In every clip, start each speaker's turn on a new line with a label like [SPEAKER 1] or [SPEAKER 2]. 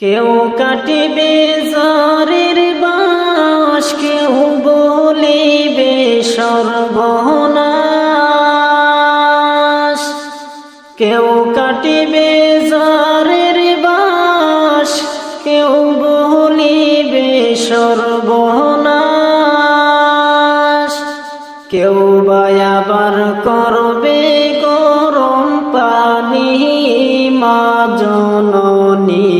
[SPEAKER 1] কেউ কাটিবে জারের বাঁশ, কেউ বলিবে সর্বনাশ। কেউ কাটিবে জারের বাঁশ, কেউ বলিবে সর্বনাশ। কেউ বা আবার করবে গরম পানি মা জননী,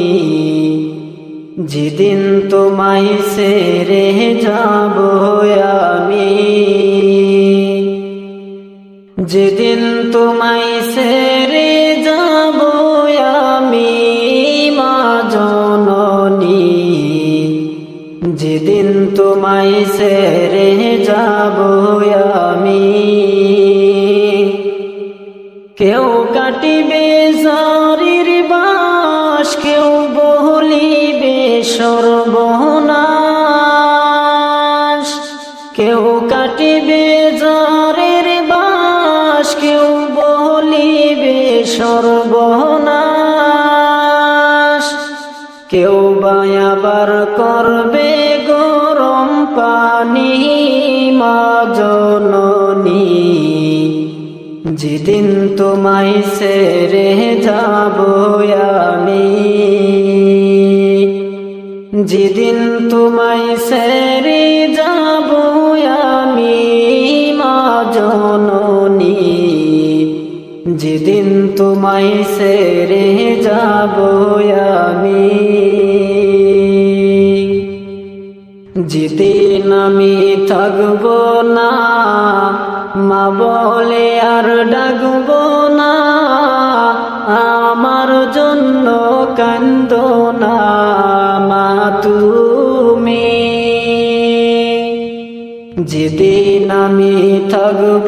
[SPEAKER 1] যেদিন তোমায় ছেড়ে যাব আমি, যেদিন তোমায় ছেড়ে যাব আমি মা জননী, যেদিন তোমায় ছেড়ে যাব আমি। কেউ কাটিবে জারের বাঁশ, কেউ বলিবে সর্বনাশ। কেউ কাটিবে জারের বাঁশ, কেউ বলিবে সর্বনাশ। কেউ বা আবার করবে গরম পানি মা জননী, যেদিন তোমায় ছেড়ে যাব আমি, যেদিন তোমায় ছেড়ে যাব আমি মা জননী, যেদিন তোমায় ছেড়ে যাব আমি। যেদিন আমি থাকব না, মা বলে আর ডাকব না, আমার জন্য কান্দো না মা তুমি। যেদিন আমি থাকব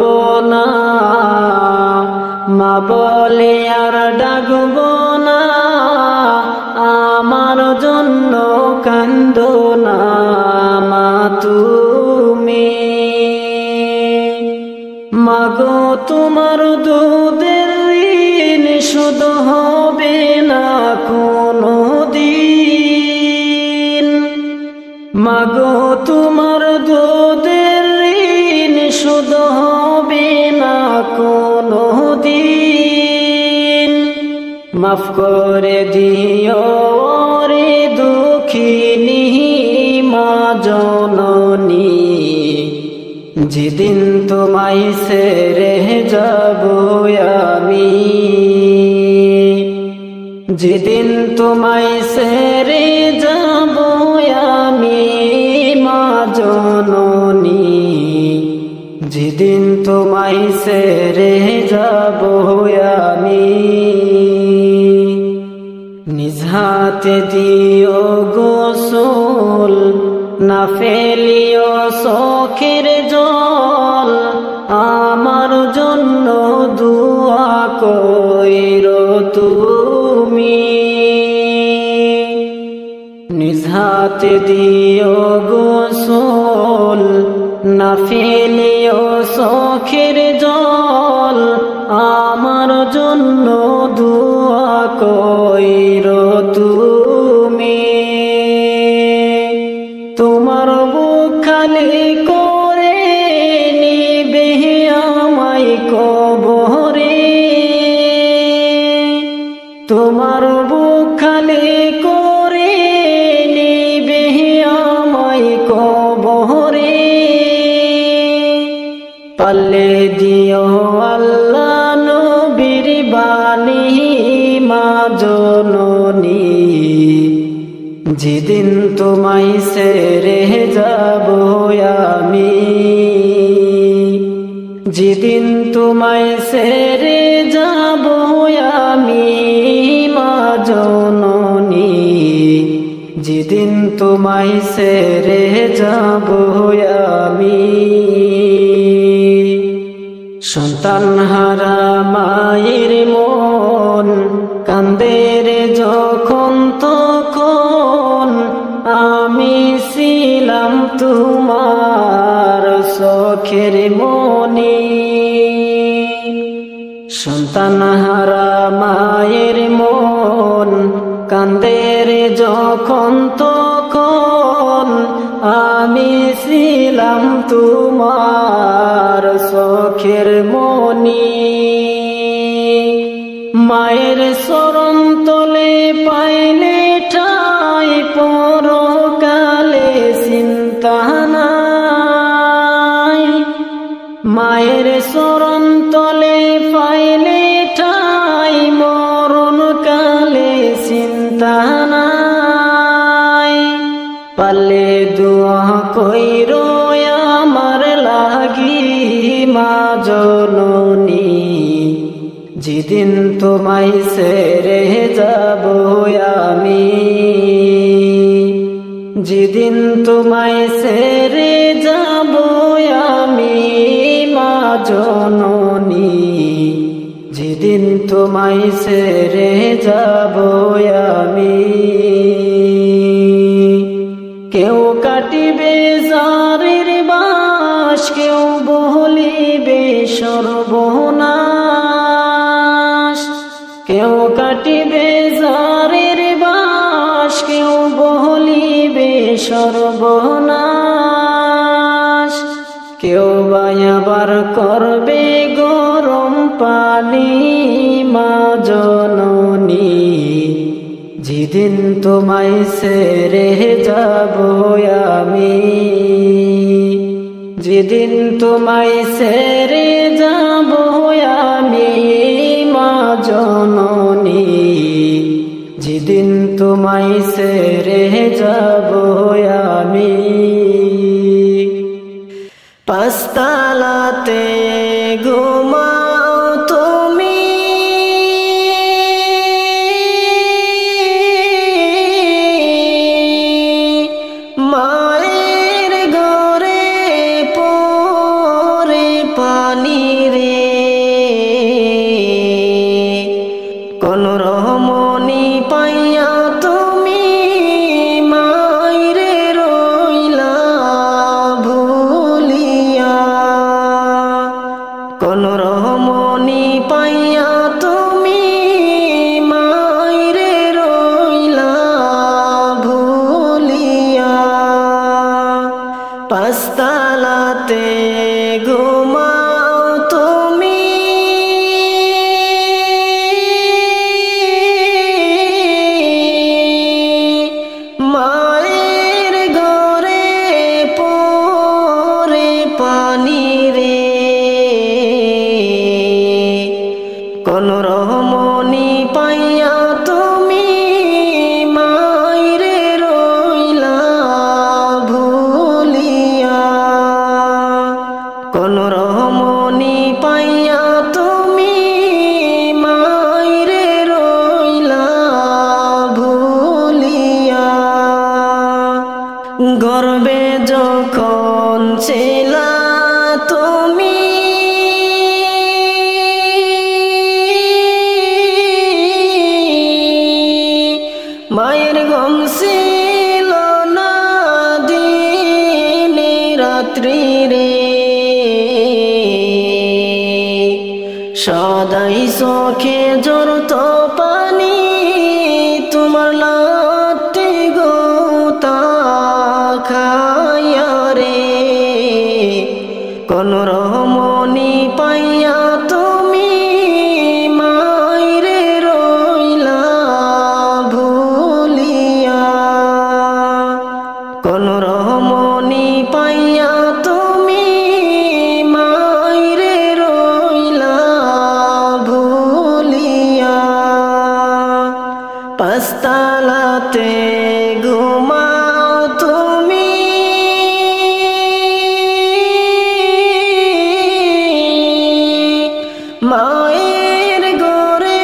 [SPEAKER 1] না, মা বলে আর ডাকব না, আমার জন্য কান্দো না মা তুমি। মাগো তোমার দুধের ঋণ শোধ হবে না কোনো দিন, মাগো তোমার দুধের ঋণ শোধ হবে না কোনো দিন। মাফ করে দিও রে দুঃখিনী মা জননী, যেদিন তোমায় ছেড়ে যাব আমি, যেদিন তোমায় ছেড়ে যাব আমি মা জননী, যেদিন তোমায় ছেড়ে যাব আমি। নিজ হাতে দিও গোসল, না ফেলিও চোখের জল, আমার জন্য দুআ কইরো তুমি। নিজ হাতে দিও গোসল, না ফেলিও চোখের জল, আমার জন্য দুআ কইরো তুমি। তোমার বুক খালি করে নিবে আমায় কবরে, তোমার বুক খালি করে নিবে আমায় কবরে। পাল্লে দিও আল্লাহ নবীর বাণী মা জননী, যেদিন তোমায় ছেড়ে যাব আমি, যেদিন তোমায় ছেড়ে যাব আমি মা জননী, যেদিন তোমায় ছেড়ে যাব আমি। সন্তান হারা মায়ের মন কান্দে রে যখন তখন, আমি ছিলাম তোমার চোখের মনি। সন্তান হারা মায়ের মন কান্দে রে যখন তখন আমি ছিলাম তোমার চোখের মনি। মায়ের চরণ তলে পাইলে ঠাই পরকালে চিন্তা নাই। মায়ের চরণ তলে পাইলে ঠাই মরণ কালে চিন্তা নাই। পালে দুয়া কইরো আমার লাগি মা জননী, যেদিন তোমায় ছেড়ে যাব আমি, যেদিন তোমায় ছেড়ে যাব আমি মা জননী, যেদিন তোমায় ছেড়ে যাব আমি। কেউ কাটিবে জারের বাঁশ, কেউ বলিবে সর্বনাশ। কেউ কাটিবে জারের বাঁশ, কেউ বলিবে সর্বনাশ। কেউ বা আবার করবে গরম পানি মা জননী, যেদিন তোমায় ছেড়ে যাব আমি, যেদিন তোমায় ছেড়ে যাব আমি মা জননী, যেদিন তোমায় ছেড়ে যাব আমি। পাঁচতলাতে ঘুমাও তুমি, মায়ের ঘরে পরে পানি রে। কোন রহমনি পাইয়া তুমি মায়েরে রইলা ভুলিয়া। কোন রহমনি পাইয়া তুমি মায়েরে রইলা ভুলিয়া। পাঁচতলাতে ঘুমাও তুমি, মায়ের ঘরে পরে পানি রে। কোন রহমনি পাইয়া তুমি মায়েরে রইলা ভুলিয়া। কোন রহমনি পাইয়া তুমি মায়েরে রইলা ভুলিয়া। গর্বে যখন ছিলা তুমি, মায়ের ঘুম ছিল না দিনে রাত্রি রে। সদাই চোখে ঝরত পানি, তোমার লাঠি গোতা খাইয়া রে। কোন রহমনি পাইয়া তুমি মায়েরে রইলা ভুলিয়া। কোন রহমনি পাইয়া তুমি মায়েরে রইলা ভুলিয়া। পাঁচতলাতে ঘুমাও তুমি, মায়ের ঘরে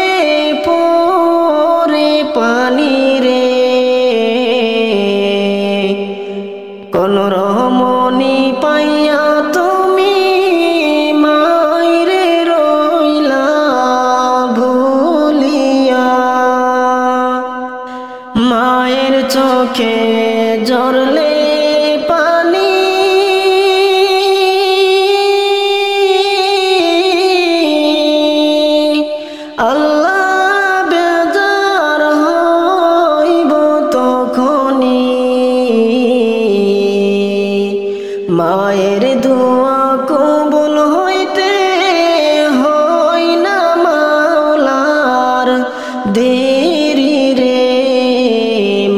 [SPEAKER 1] পরে পানি রে। কোন রহমনি পাইয়া তুমি মায়েরে রইলা ভুলিয়া। মায়ের চোখে ঝরলে পানি, আল্লাহ বেজার হইব মায়ের দোয়া কবুল হইতে হয় না মাওলার দেরি রে,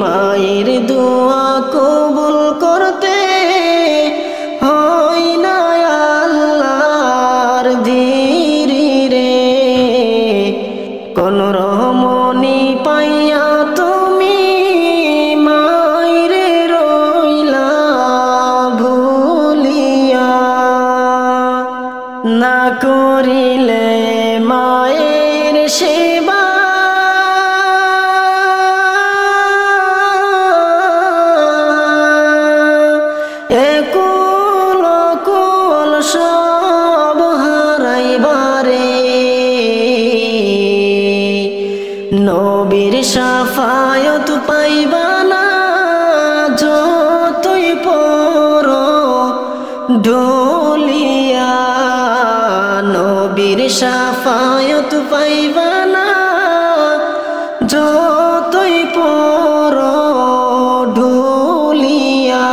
[SPEAKER 1] মায়ের দোয়া কবুল করতে হয় না আল্লাহর দেরি রে। কোন রমণী পাইয়া তুমি মায়েরে রইলা ভুলিয়া, না করিলে মায়ের সেবা একুল কুল সব হারাইবারে। নবীর শাফায়াত পাইবা না যতই পড়ো ঢুলিয়া, নবীর শাফায়াত পাইবা না যতই পড়ো ঢুলিয়া।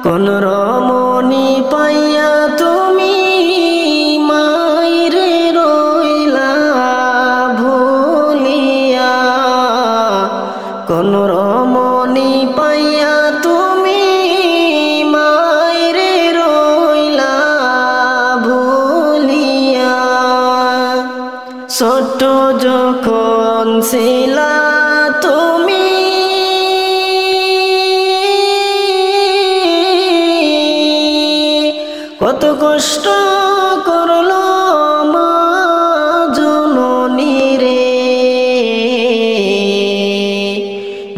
[SPEAKER 1] কোন রমণী পাইয়া তুমি মাইরে রইলা ভুলিয়া, কোন রমণী পাইয়া তুমি মাইরে রইলা ভুলিয়া। ছোট যখন ছিলা তুমি কত কষ্ট করলো মা জননী রে,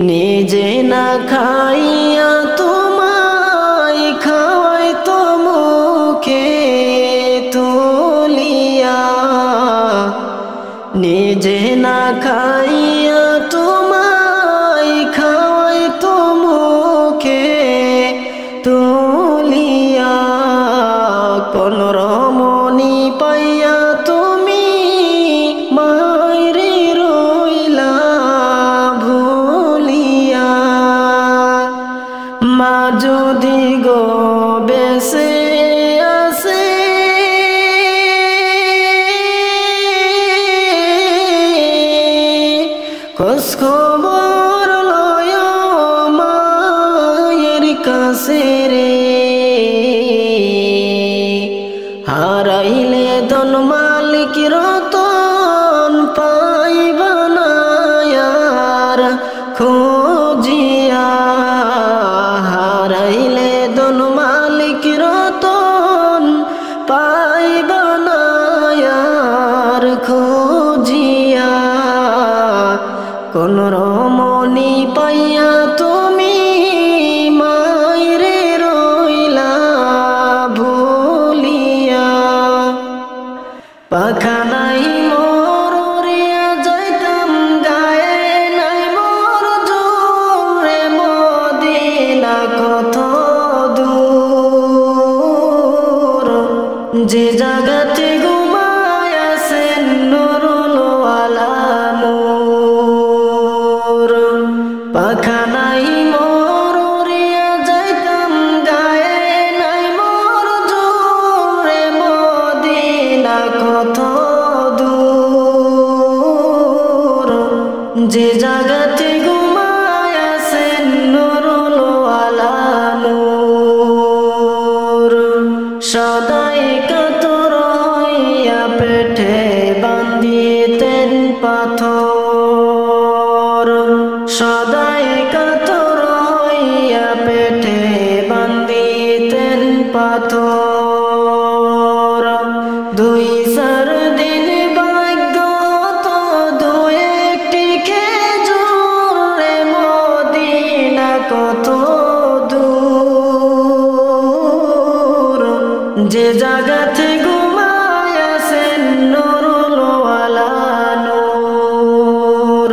[SPEAKER 1] নিজে না খাইয়া তোমায় খাওয়াই তো মুখে তুলিয়া, নিজে না খাইয়া তোমায় খাওয়াই তো মুখে তুলিয়া। কোন রমণী পাইয়া তুমি মাইরে রইলা ভুলিয়া, মা যদি গো বেঁচে আছে খোঁজ খবর লয় মায়ের কাছে রে, হারাইলে ধন মালিক রতন পাইবা না আর খুঁজিয়া, হারাইলে ধন মালিক রতন পাইবা না আর খুঁজিয়া। কোন রমণী পাইয়া তুমি মাইরে রইলা ভুলিয়া, পাখা নাই মোর উড়িয়া যাইতাম গায়ে নাই মোর জোরে মদিনা কত দূর, যে জাগাতে ঘুমায় আছেন নুরুল আলা নূর। পাখা নাই মোর উড়িয়া যাইতাম গায়ে নাই মোর জোরে মদিনা কত দূর, যে জাগাতে ঘুমায় আছেন নুরুল আলা নূর। সদাই কাতর হইয়া পেটে বান্ধিতেন পাথর, সদাই কাতর হইয়া পেটে বান্ধিতেন পাথর। দুই চার দিন বাগ্য তো দু একটি খেজুর রে মদিনা কত দূর, যে জাগাতে ঘুমায় আছেন নুরুল আলা নূর।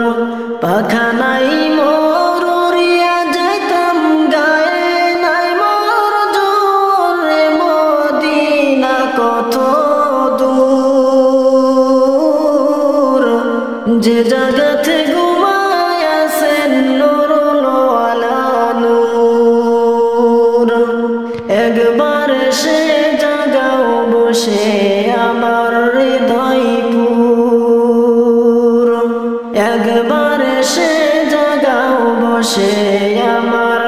[SPEAKER 1] পাখা নাই মোর উড়িয়া যাইতাম গায়ে নাই মোর জোরে মদিনা কত দূর, যে জাগাতে ঘুমায় আছেন নুরুল আলা নূর। সে আমার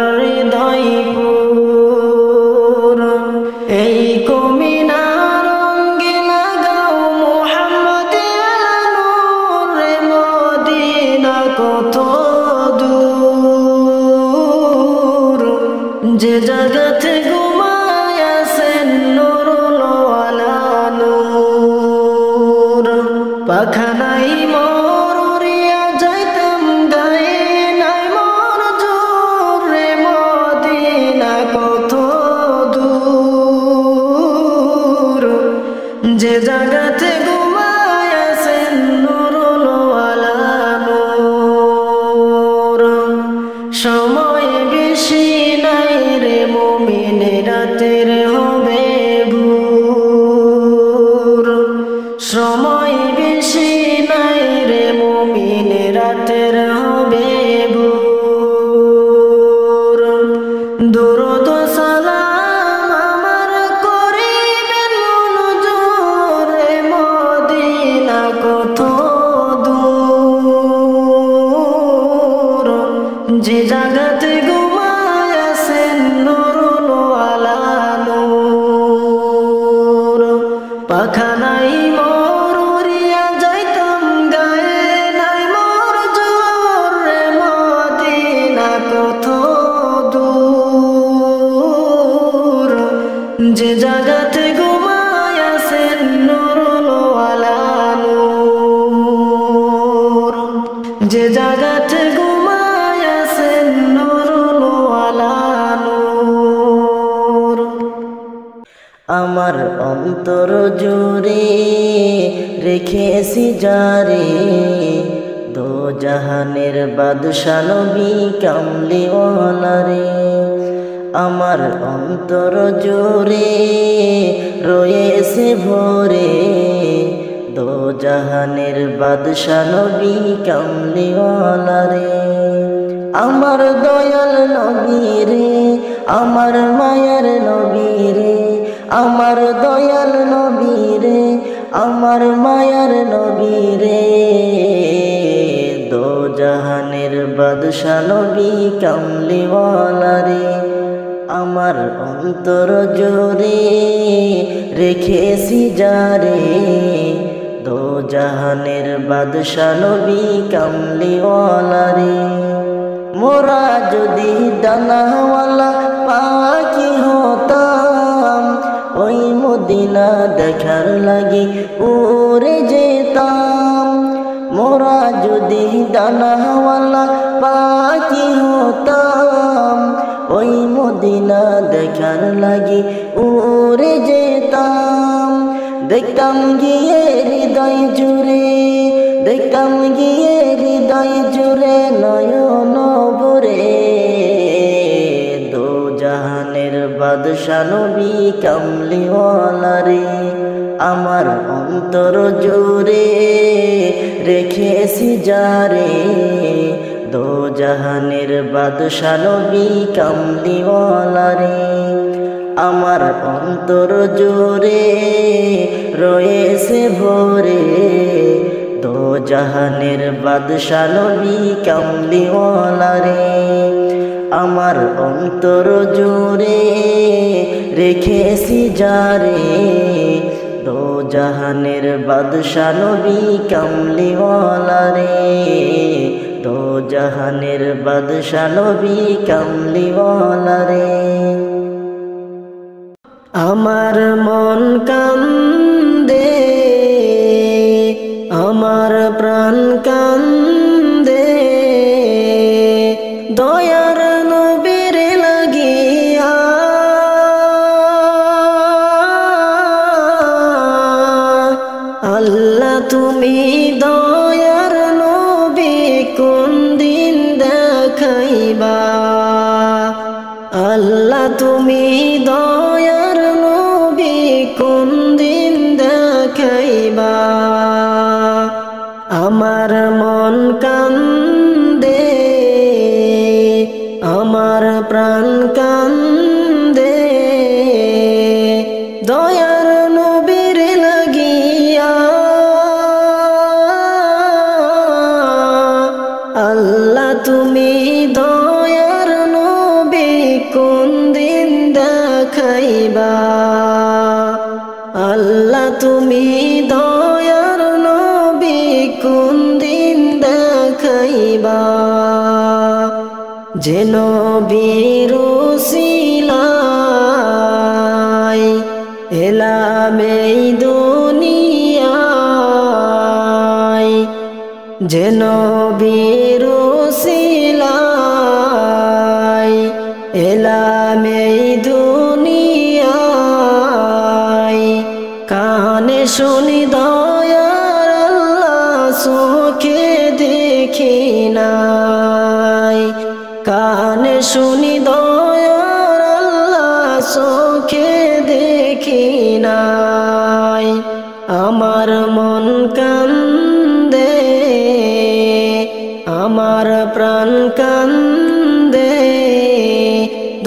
[SPEAKER 1] হৃদয়পুর এই কমিনার অঙ্গে লাগাও মুহাম্মদিয়া নূর রে মদিনা কত দূর যে জগতে ঘুমায় আছেন নূরুল ওয়ালা নূর পাখানাই মোর উড়িয়া যাইতাম গায়ে নাই মোর জোর রে মদিনা কত দূর যে জগতে ঘুমায় আছেন নূরুল ওয়ালা নূর সময় বেশি নাই রে মুমিন রাতের হবে ভোর সময় বেশি নাই রে মুমিন রাতের হবে ভোর দুরূদ সালাম আমার করিবেন মনজুর রে মদিনা কত দূর যে জগতে ঘুমায় আছেন নূরুল ওয়ালা নূর পাখানাই মোর উড়িয়া যাইতাম গায়ে নাই মোর জোর রে মদিনা কত দূর যে জগতে ঘুমায় আছেন নূরুল ওয়ালা নূর যে জগতে ঘুমায় আছেন নূরুল ওয়ালা নূর আমার অন্তর জুড়ে রেখেছি যারে দো জাহানের বাদশা নবী কামলিওয়ালা রে আমার অন্তর জুড়ে রয়েছে ভরে দো জাহানের বাদশা নবী কামলিওয়ালা রে আমার দয়াল নবী রে আমার মায়ার নবী রে আমার দয়াল নবী রে আমার মায়ার নবী রে দো জাহানের বাদশা নবী কামলিওয়ালা রে আমার অন্তর জোরে রেখেছি যারে দো জাহানের বাদশা নবী কামলিওয়ালা রে মোরা যদি দানাওয়ালা পাখি হতাম ওই মদিনা দেখার লাগি উড়ে যেতাম মোরা যদি দানাওয়ালা পাখি হতাম ওই মদিনা দেখার লাগি উড়ে যেতাম দেখতাম গিয়ে হৃদয় জুড়ে দেখতাম গিয়ে হৃদয় জুড়ে নয়ন ভরে দো জাহানের বাদশা নবী কামলিওয়ালা রে আমার অন্তর জুড়ে রেখেছি যারে দো জাহানের বাদশা নবী কামলিওয়ালা রে আমার অন্তর জুড়ে রয়েছে ভরে দো জাহানের বাদশা নবী কামলিওয়ালা রে আমার অন্তর জুড়ে রেখেছি যারে দো জাহানের বাদশা নবী কামলিওয়ালা রে দো জাহানের বাদশা নবী কামলিওয়ালা রে আমার মন কান্দে আমার প্রাণ কান্দে দয়ার নবীর লাগিয়া আল্লাহ তুমি দয়ার নবী কোন দিন দেখাইবা আল্লাহ তুমি দয়ার নবী কোন দিন দেখাইবা আমার মন কান্দে আমার প্রাণ কান্দে দয়ার নবীর লাগিয়া আল্লাহ তুমি দেখাইবা আল্লাহ তুমি দয়ার নবী কোন দিন দেখাইবা যে নবীর উসিলায় এলাম এই দুনিয়ায় যে নবীর উসিলায় এলাম এই দুনিয়ায় কানে শুনি দয়ার আল্লাহ চোখে দেখি নাই কানে শুনি দয়ার আল্লাহ চোখে দেখি নাই আমার মন কান্দে আমার প্রাণ কান্দে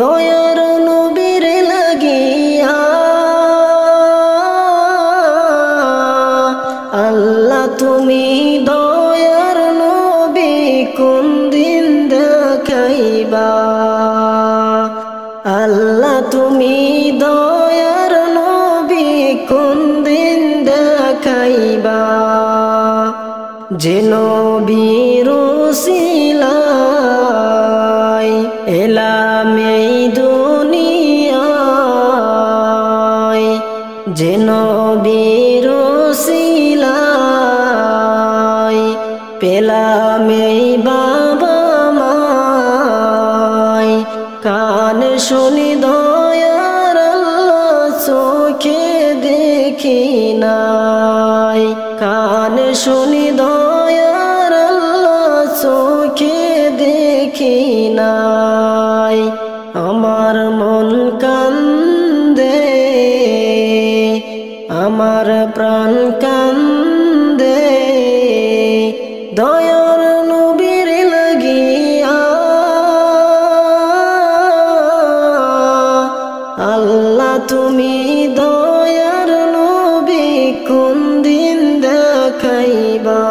[SPEAKER 1] দয়ার নবীর লাগিয়া আল্লাহ তুমি দয়ার নবী কোন দিন দেখাইবা আল্লাহ তুমি দয়ার নবী কোন দিন দেখাইবা যে নবীর উসিলায় এলাম এই দুনিয়ায় যে নবীর উসিলায় পেলাম এই বাবা মায় কান শুনি দয়ার আল্লাহ চোখে দেখি নাই কান শুনি দয়ার আল্লাহ চোখে দেখি নাই আমার মন কান্দে আমার প্রাণ কান্দে দয়ার নবীর লাগিয়া আল্লাহ তুমি দয়ার নবী কোন দিন দেখাইবা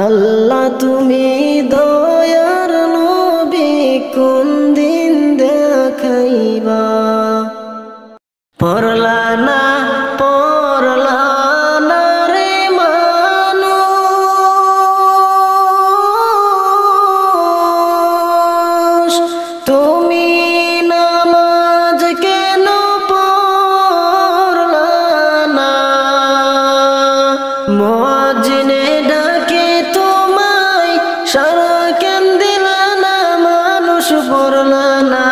[SPEAKER 1] আল্লাহ তুমি দয়ার নবী কোন দিন দেখাইবা পরলা না রে মানুষ তুমি নামাজ কেন পড়লা না মুয়াজ্জিনে ডাকে তোমায় সারা কেন দিলা না মানুষ পড়লা না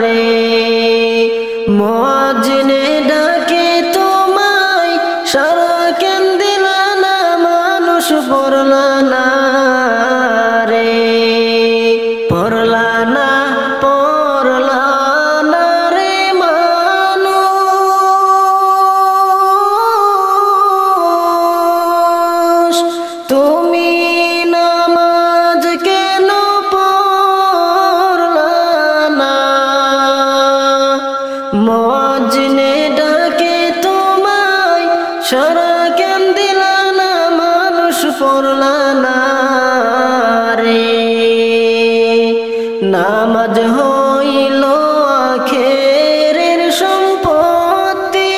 [SPEAKER 1] রে মুয়াজ্জিনে ডাকে তোমায় সারা কেন দিলা না মানুষ পড়লা না রে পড়লা না রে মানুষ তুমি নামাজ কেন পড়লা না মুয়াজ্জিনে ডাকে তোমায় সারা কেন দিলা না মানুষ পড়লা না রে নামাজ হইল আখেরের সম্পত্তি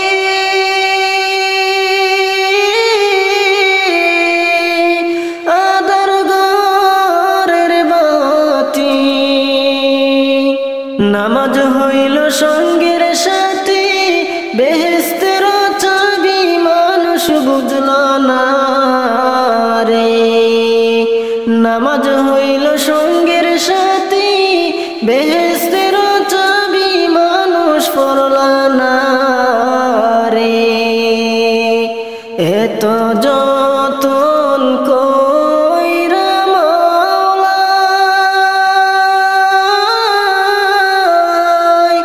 [SPEAKER 1] আদার ঘরের বাতি নামাজ হইল সঙ্গের সাথী বেহেশতের চাবি মানুষ বুঝল না রে নামাজ হইল সঙ্গের সাথী বেহেশতের চাবি মানুষ পড়ল না রে এত যতন কইরা মাওলাই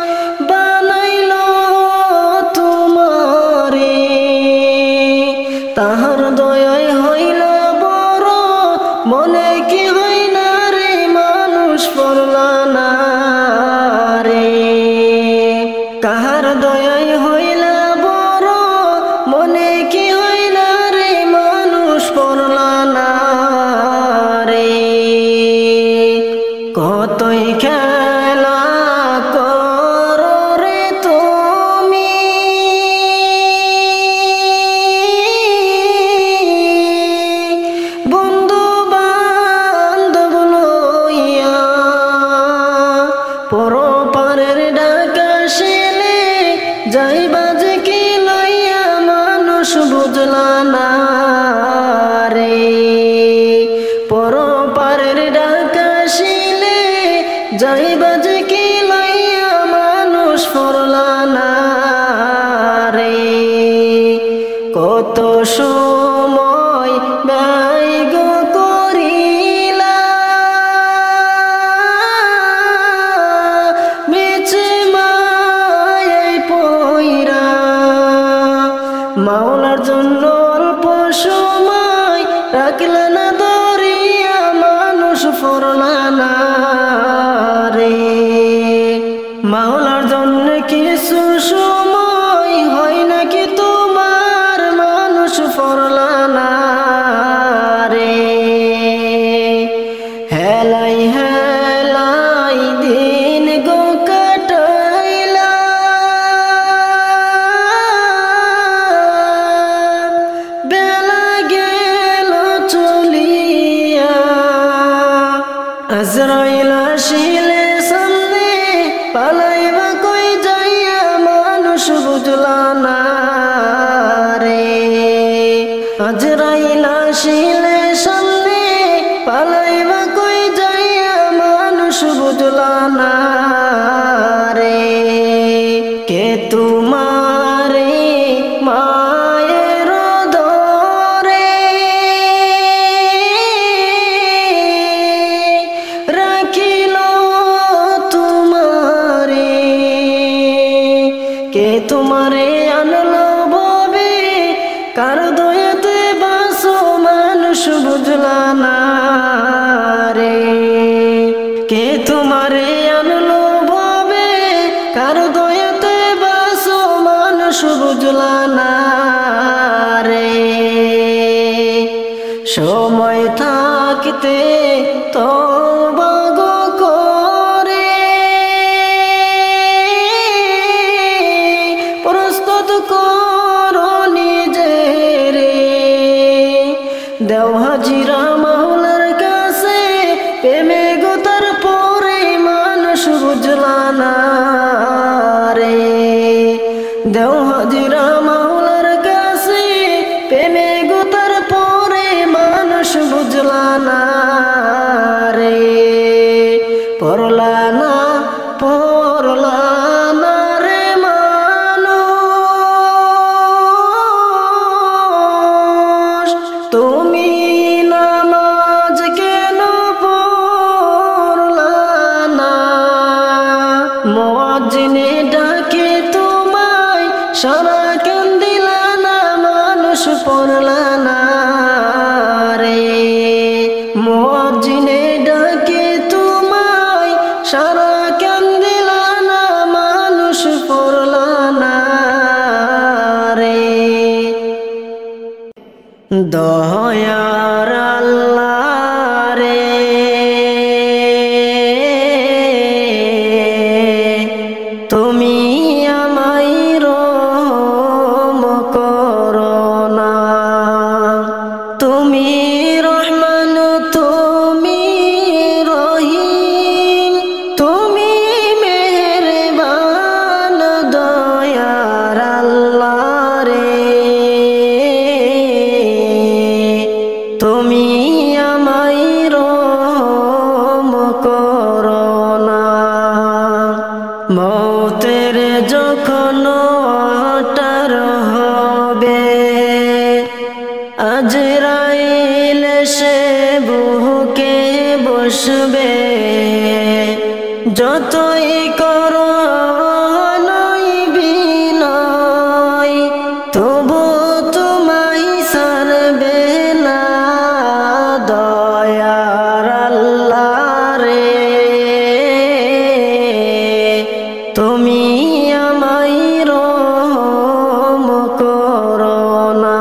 [SPEAKER 1] বানাইল তোমারে তাহার দয়ায় হইল বড় মনে কি হয় না রে মানুষ পড়লা না যাইবা যে কি লইয়া মানুষ পড়লা না রে কত সময় ব্যয় গো করিলা বেঁচে মায়ায় পইরা মাওলার জন্য অল্প সময় রাখলা না দরিয়া মানুষ পড়লা না রে মাওলার জন্য কিছু সময় হয় নাকি তোমার মানুষ পড়লা না রে হেলাই হেলাই দিন গো কাটাইলা বেলা গেল চলিয়া আজরাইল আসিলে সামনে পালাইবা কই যাইয়া মানুষ বুঝলা না রে আজরাইল আসিলে সামনে পালাইবা কই যাইয়া মানুষ বুঝলা না রে কে তোমারে মায়ের দরে রাখিল তোমারে কে তোমারে আনলো ববে কার দয়াতে বাসো মানুষ বুঝলা না রে কে তোমারে আনলো ববে কার দয়াতে বাসো মানুষ বুঝলা না রে সময় থাকতে তওবা গো করে প্রস্তুত করো নিজেরে দেও হাজিরা মাওলার কাছে প্রেমে গো তারপরে মানুষ বুঝলা না রে দেও হাজিরা মাওলার কাছে প্রেমে গো তারপরে মানুষ বুঝলা না রে পড়লা না রে মানুষ তুমি নামাজ কেন পড়লা না মুয়াজ্জিনে ডাকে তোমায় সারা কেন দিলা না মানুষ পড়লা না রে মুয়াজ্জিনে ডাকে তোমায় সারা কেন দিলা না মানুষ পড়লা না রে দয়ার আল্লাহ রে তুমি আমায় রহম করো না তুমি রহমান তুমি রহিম তুমি মেহেরবান দয়ার আল্লাহ রে তুমি আমায় রহম করো না মৌতের যখন ওটার হবে আজরাইল সে বুকে বসবে যতই করো নই বিনয় তবু তোমায় ছাড়বে না দয়ার আল্লাহ রে তুমি আমায় রহম করো না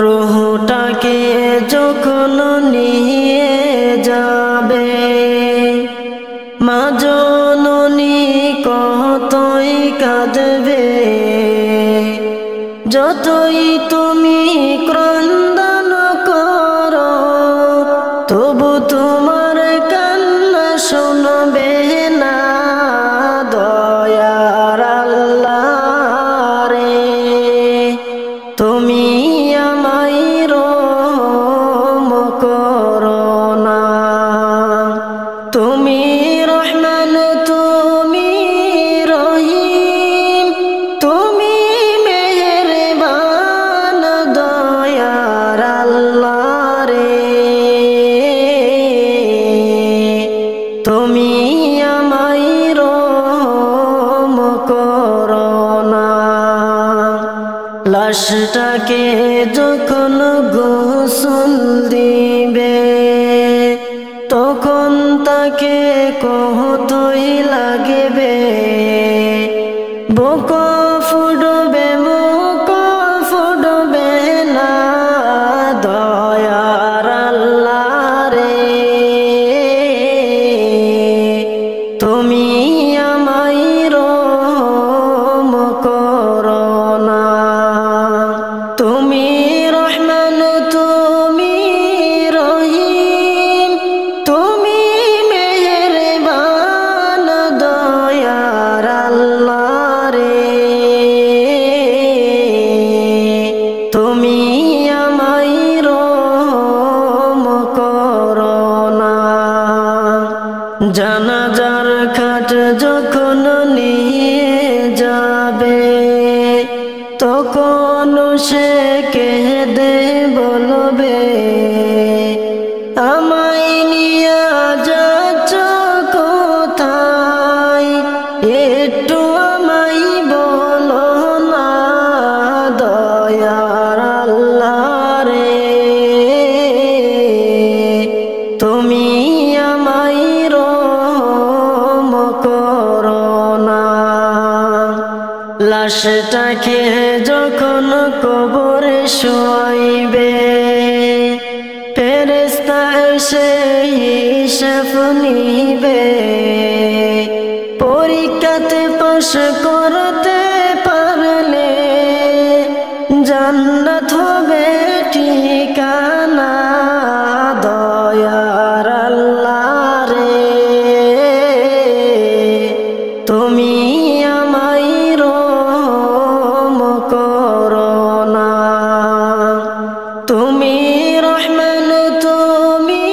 [SPEAKER 1] রূহটাকে যখন নিয়ে যাবে মা জননী কতই কাঁদবে যতই তুমি ক্রন্দন করো তবু তোমার কান্না শুনবে না দয়ার আল্লাহ রে তুমি আমায় রহম করো না তুমি রহমান তুমি রহিম তুমি মেহেরবান দয়ার আল্লাহ রে তুমি আমায় রহম করো না। লাশটাকে যখন গোসল দিবে তখন তাকে কতই লাগবে, বুক ফুটবে মুখ ফুটবে না দয়ার আল্লাহ রে তুমি আমায় রহম করো না। তুমি রহমান তুমি রহিম তুমি মেহেরবান দয়ার আল্লাহ রে তুমি আমায় রহম করো না। জানাজার খাট যখন নিয়ে যাবে তখন সে কেঁদে বলবে আমায় নিয়ে যাচ্ছ কোথায়, একটু আমায় বলো না দয়ার আল্লাহ রে তুমি আমায় রহম করো না। লাশটাকে যখন কবরে শোয়াইবে ফেরেশতা এসে হিসাব নিবে, পরীক্ষাতে পাশ করতে পারলে জান্নাত হবে ঠিকানা দয়ার আল্লাহ রে তুমি আমায় রহম করো না। তুমি রহমান তুমি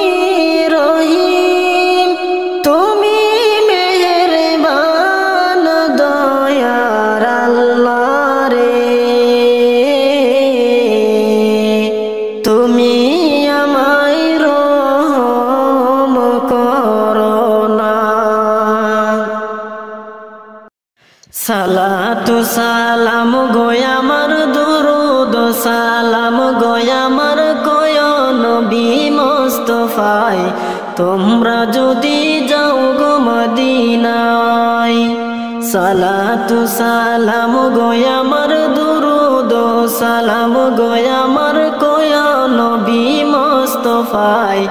[SPEAKER 1] রহিম তুমি মেহেরবান দয়ার আল্লাহ রে তুমি আমায় রহম করো না। সালাতু সালাম গোয়া আমার দুরুদ সালাম গোয়া আমার কয় নবী মুস্তাফায় তোমরা যদি যাও গো মদিনায়। সালাতু সালাম গোয়া আমার দুরুদ সালাম গোয়া আমার কয় নবী মুস্তাফায়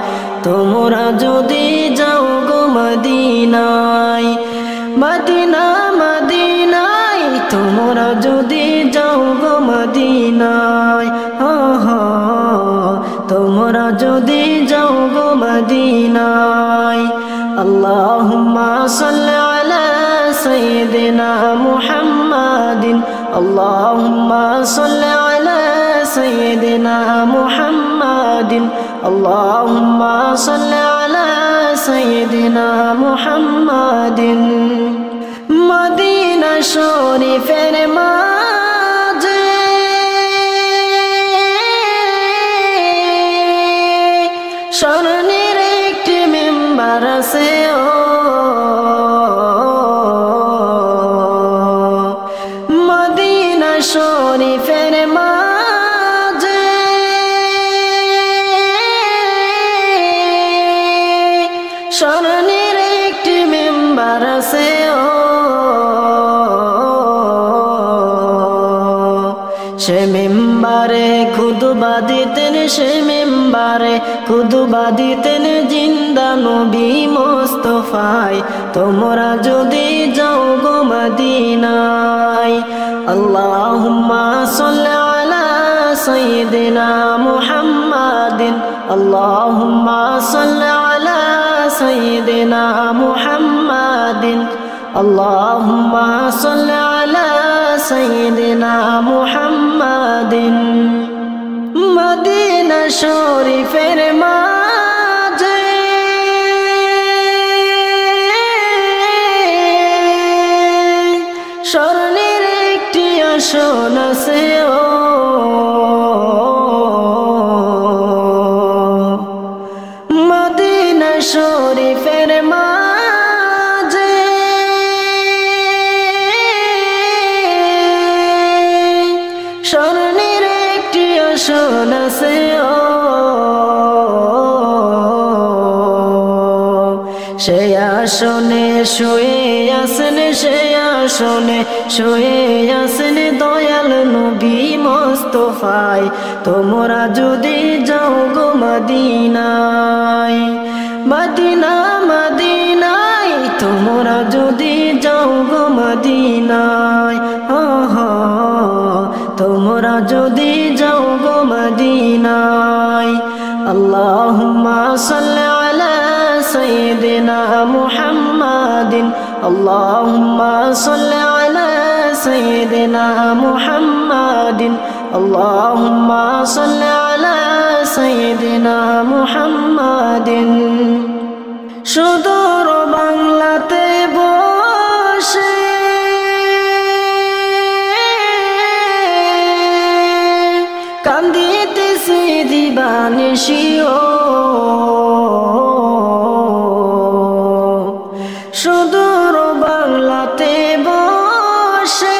[SPEAKER 1] তোমরা যদি যাও গো মদিনায়। মদিনা মদিনায় তোমরা যদি যাও গো মদিনায়, তোমরা যদি যাও গো মদিনায়। আল্লাহুম্মা সাল্লি আলা সাইয়্যিদিনা মুহাম্মাদিন আল্লাহুম্মা সাল্লি আলা সাইয়্যিদিনা মুহাম্মাদিন আল্লাহুম্মা সাল্লি আলা সাইয়্যিদিনা মুহাম্মাদিন। মদিনা শরীফের মাঝে স্বর্ণের একটি মিম্বার আছে মদিনা শরীফের মাঝে স্বর্ণের একটি মিম্বার আছে সে মিম্বারে খুতবা দিতেন সে মিম্বারে খুতবা দিতেন জিন্দা নবী মুস্তাফায় তোমরা যদি যাও গো মদিনায়। আল্লাহুম্মা সাল্লি আলা সাইয়্যিদিনা মুহাম্মাদিন আল্লাহুম্মা সাল্লি আলা সাইয়্যিদিনা মুহাম্মাদিন আল্লাহুম্মা সাল্লি আলা সাইয়্যিদিনা মুহাম্মাদিন। মদিনা শরীফের মাঝে স্বর্ণের একটি আসন আছে ও মদিনা শরীফের মাঝে স্বর্ণের একটি আসন আছে ও সে আসনে শুয়ে আছেন সে আসনে শুয়ে আছেন দয়াল নবী মুস্তাফায় তোমরা যদি যাও গো মদিনায় মদিনা মদিনায় তোমরা যদি যাও গো মদিনায় তোমরা যদি যাও গো মদিনায় আল্লাহুম্মা সাল্লি আলা سيدنا محمد اللهم صل على سيدنا محمد اللهم صل على سيدنا محمد সুদূর বাংলাতে বসে কান্দিতেছে দিবানিশি সুদূর বাংলাতে বসে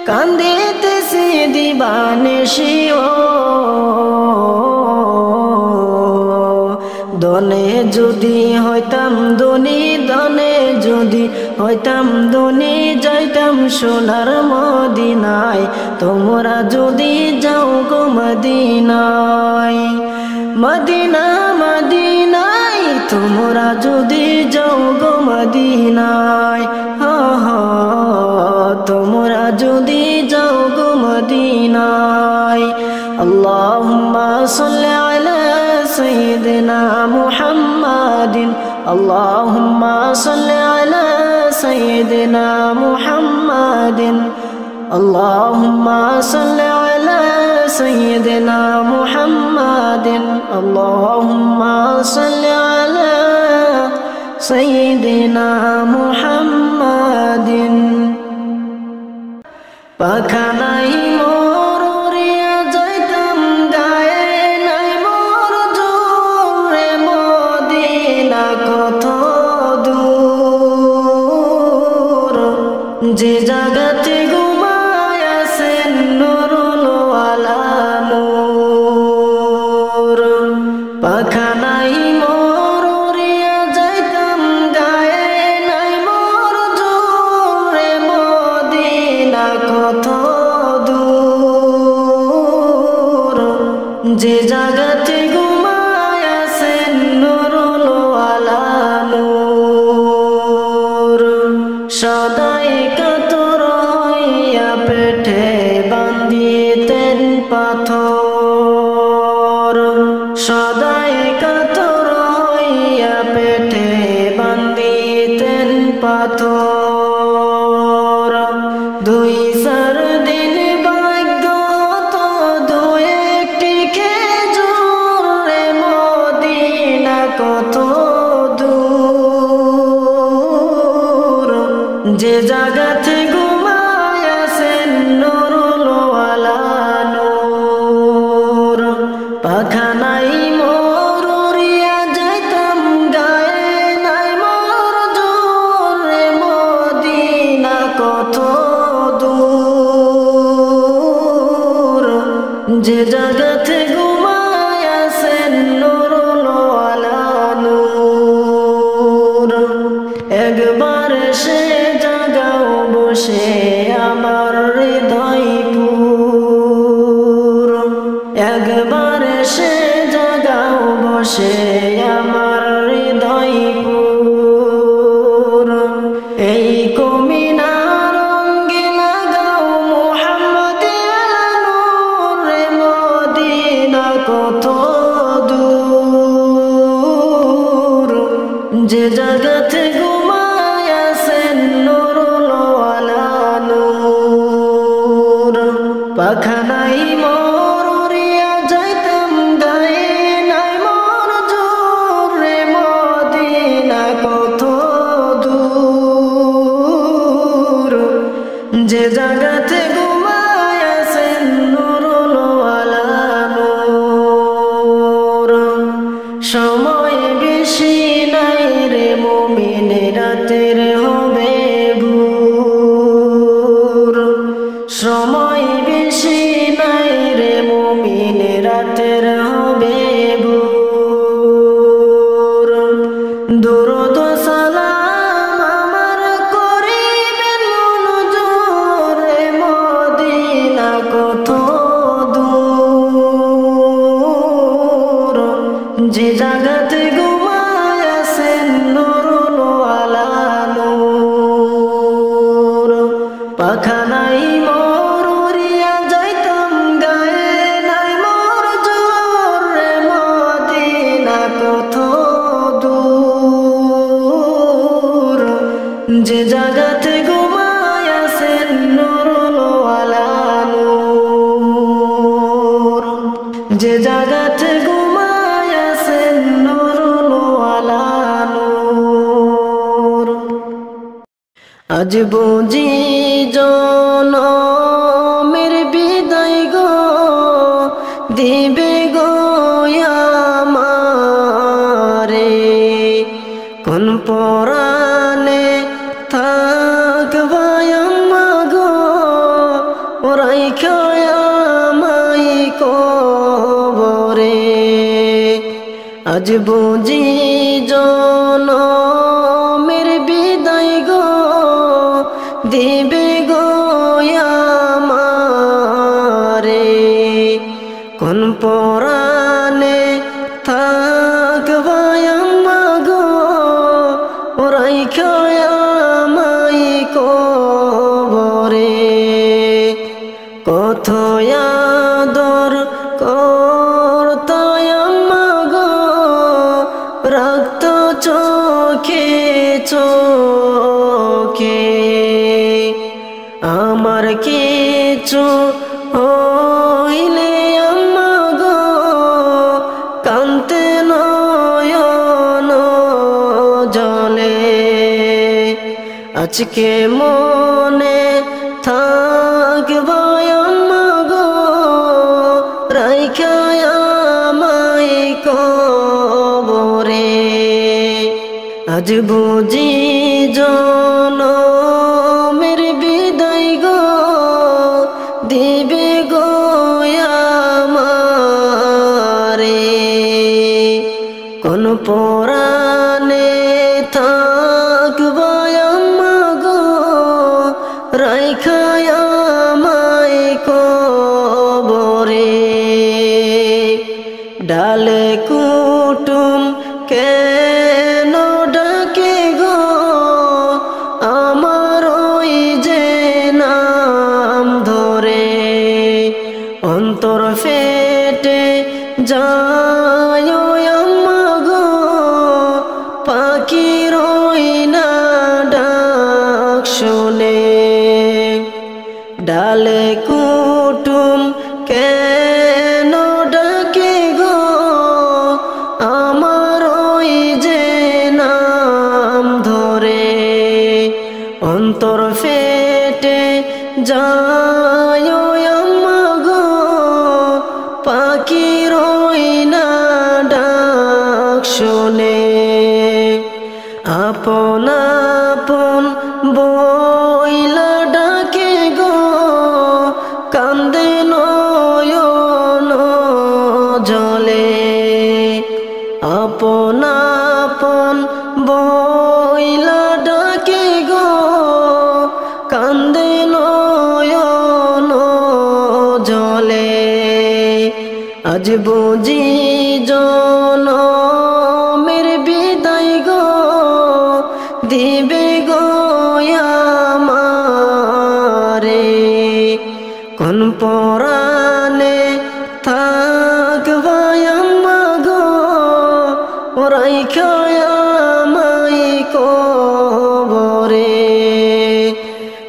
[SPEAKER 1] কান্দিতেছে দিবানিশি দনে যদি হইতাম ধনী দনে যদি হইতাম ধনী যাইতাম সোনার মদিনায় তোমরা যদি যাও গো মদিনায় মদিনা মদিনায় তোমরা যদি যাও গো মদিনায় তোমরা যদি যাও গো মদিনায় আল্লাহুম্মা সাল্লি আলা সাইয়্যিদিনা মুহাম্মাদিন আল্লাহুম্মা সাল্লি আলা সাইয়্যিদিনা মুহাম্মাদিন আল্লাহুম্মা সাল্লি আলা سيدنا محمد اللهم صل على سيدنا محمد পাখানাই মোর উড়িয়া যাইতাম গায়ে নাই মোর জোরে মদিনা কত দূর যে জায়গাতে ঘুমায় আছেন নুরুল ওয়ালা পাখানাই মোর উড়িয়া যাইতাম গায়ে নাই মোর জোরে মদিনা কত দূর যে জায়গাতে ঘুমায় আছেন নুরুল ওয়ালা নূর সদাই কাতর হইয়া পেটে বান্ধিতেন পাথর সদাই কাতর হইয়া পেটে বান্ধিতেন পাথর দুই চার দিন ভাগ্য তো দুই একটি খেজুর রে মদিনা কত দূর যে জায়গাতে ঘুমায় আছেন নুরুল ওয়ালা নূর পাখানাই মোর উড়িয়া যাইতাম গায়ে নাই মোর জোরে মদিনা কত দূর যে জায়গাতে ঘুমায় আছেন নুরুল ওয়ালা নূর একবার সে জাগাও বসে আমার হৃদয় পুর একবার সে জাগাও বসে আমার হৃদয় পুর এই কমিনার অঙ্গে লাগাও মুহাম্মদিয়া নূর রে মদিনা কত দূর যে জায়গাতে ঘুমায় আছেন নুরুল ওয়ালা নূর পাখানাই মোর উড়িয়া যাইতাম গায়ে নাই মোর জোরে মদিনা কত সময় বেশি নাই রে মুমিন রাতের হবে ভোর সময় বেশি নাই রে মুমিন রাতের হবে ভোর দরুদ সালাম আমার করিবেন মনজুর রে মদিনা কত দূর যে জাগাতে ঘুমায় আছেন নূরুল ওয়ালা নূর পাখা নাই মোর উড়িয়া যাইতাম গায়ে নাই মোর জোর রে মদিনা কত দূর যে জাগাতে ঘুমায় আছেন নূরুল ওয়ালা নূর যে জাগাতে ঘুমায় আছেন নূরুল ওয়ালা নূর আজ বুঝি জনমের বিদায় গো দিবে গো আমারে কোন পরাণে থাকবা আম্মা গো রাইখা আমায় কবরে আজ বুঝি জনমের বিদায় গো দিবে গো আমারে কোন পরাণে থাকবা আম্মা গো রাইখা আমায় কবরে কত আদর করতায় আম্মা গো রাখত চোখে চোখে আমার কিছু হইলে আম্মা গো কান্তে নয়ন জলে আজকে মনে থাকবা আম্মা গো রাইখা আমায় কবরে আজ বুঝি জনমের বিদায় গো দিবে গো আমারে কোন পরাণে থাকবা আম্মা গো রাইখা আমায় কবরে ডালে কুটুম কেন ডাকে গো আমার ওই যে নাম ধরে অন্তর ফেটে যায় আম্মা গো পাখির ওই না ডাক শুনে ডালে কুটুম কেন ডাকে গো আমার ওই যে নাম ধরে অন্তর ফেটে যায় আম্মা গো পাখির ওই না ডাক শুনে আপন আপন বইলা ডাকে গো কান্দে নয়ন জলে আপন আপন বইলা ডাকে গো কান্দে নয়ন জলে আজ বুঝি জনমের বিদায় গো দিবে গো আমারে কোন পরাণে থাকবা আম্মা গো রাইখা আমায় কবরে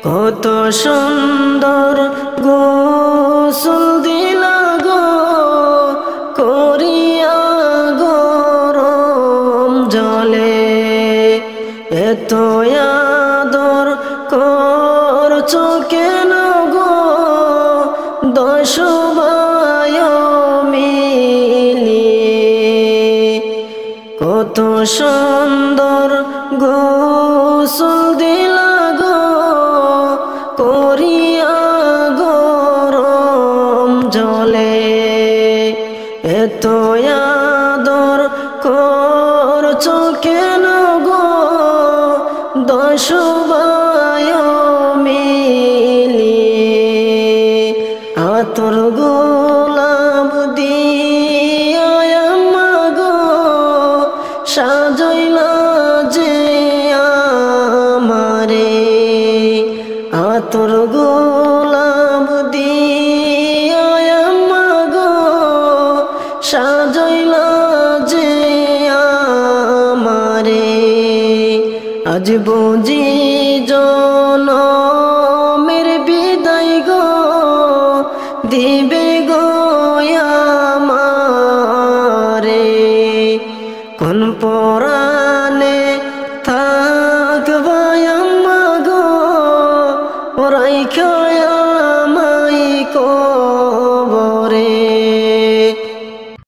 [SPEAKER 1] কত সুন্দর গোসল দিলা গো করিয়া গরম জলে এত আদর করছো কেন গো দশ ভাই মিলিয়ে কত সুন্দর গোসল দিলা গো করিয়া গরম জলে, এত আদর করছো কেন গো দশ ভাই মিলিয়ে, আতর গোলাপ দিয়া আম্মা গো সাজাইলা যে আমারে, আতর গোলাপ দিয়া আম্মা গো সাজাইলা যে আমারে, আজ বুঝি জন